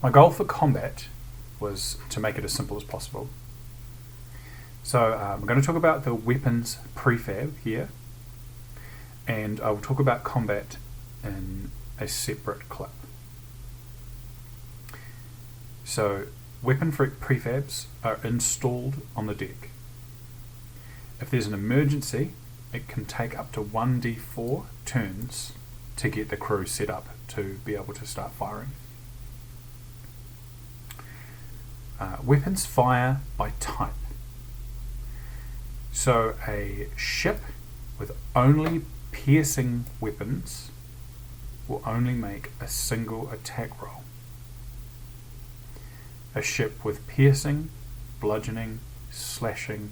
My goal for combat was to make it as simple as possible. So we're going to talk about the weapons prefab here, and I will talk about combat in a separate clip. So weapon prefabs are installed on the deck. If there's an emergency, it can take up to 1d4 turns to get the crew set up to be able to start firing. Weapons fire by type. So a ship with only piercing weapons will only make a single attack roll. A ship with piercing, bludgeoning, slashing,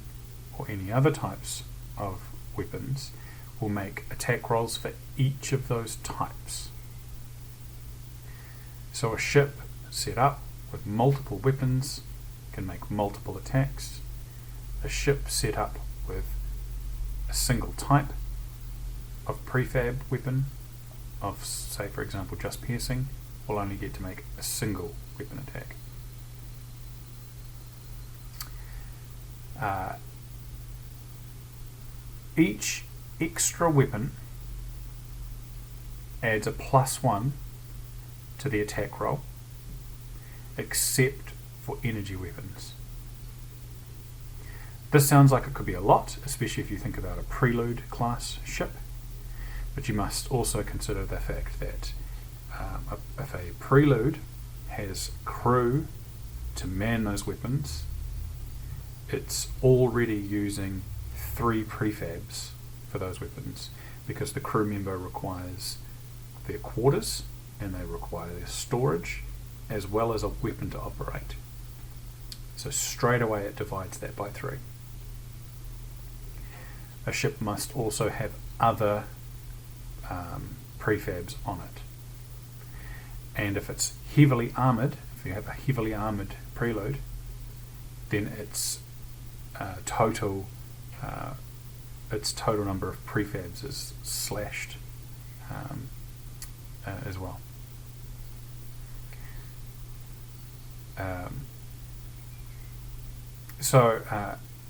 or any other types of weapons will make attack rolls for each of those types. So a ship set up with multiple weapons can make multiple attacks. A ship set up with a single type of prefab weapon, of say for example just piercing, will only get to make a single weapon attack. Each extra weapon adds a +1 to the attack roll, except for energy weapons. This sounds like it could be a lot, especially if you think about a prelude class ship, but you must also consider the fact that if a prelude has crew to man those weapons, it's already using 3 prefabs for those weapons, because the crew member requires their quarters and they require their storage as well as a weapon to operate. So straight away it divides that by 3. A ship must also have other prefabs on it. And if it's heavily armoured, if you have a heavily armoured prelude, then its total number of prefabs is slashed as well.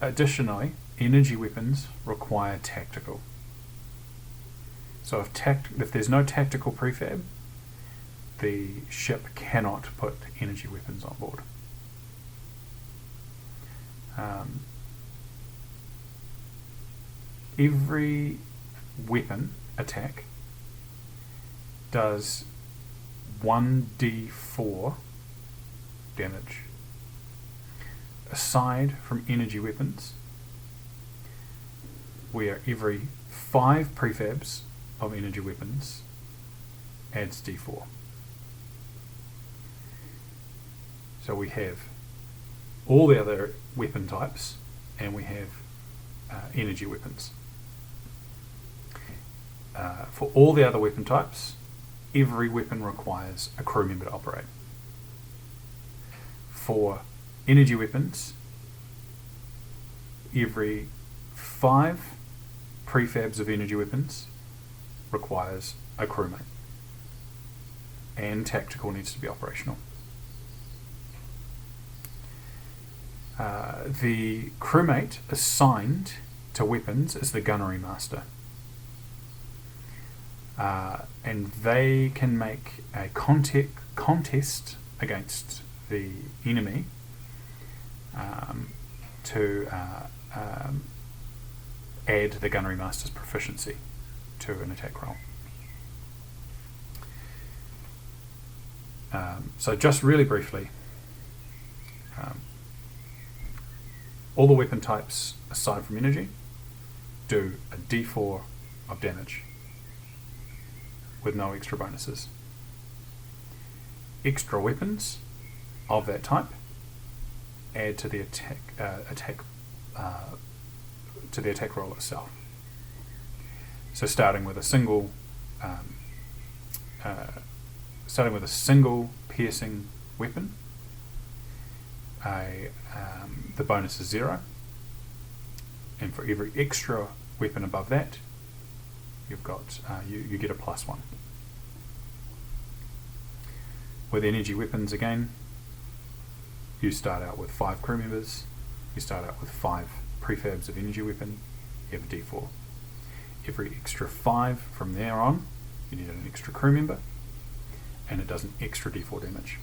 Additionally, energy weapons require tactical. So if there's no tactical prefab, the ship cannot put energy weapons on board. Every weapon attack does 1d4 damage. Aside from energy weapons, where every 5 prefabs of energy weapons adds d4. So we have all the other weapon types, and we have energy weapons. For all the other weapon types, every weapon requires a crew member to operate. For energy weapons, every 5 prefabs of energy weapons requires a crewmate, and tactical needs to be operational. The crewmate assigned to weapons is the gunnery master, and they can make a contest against the enemy to add the gunnery master's proficiency to an attack roll. So just really briefly, all the weapon types aside from energy do a d4 of damage with no extra bonuses. Extra weapons of that type add to the attack roll itself. So starting with a single piercing weapon, the bonus is 0, and for every extra weapon above that, you've got you get a +1. With energy weapons again, you start out with 5 crew members, you start out with 5 prefabs of energy weapon, you have a D4. Every extra 5 from there on, you need an extra crew member, and it does an extra D4 damage.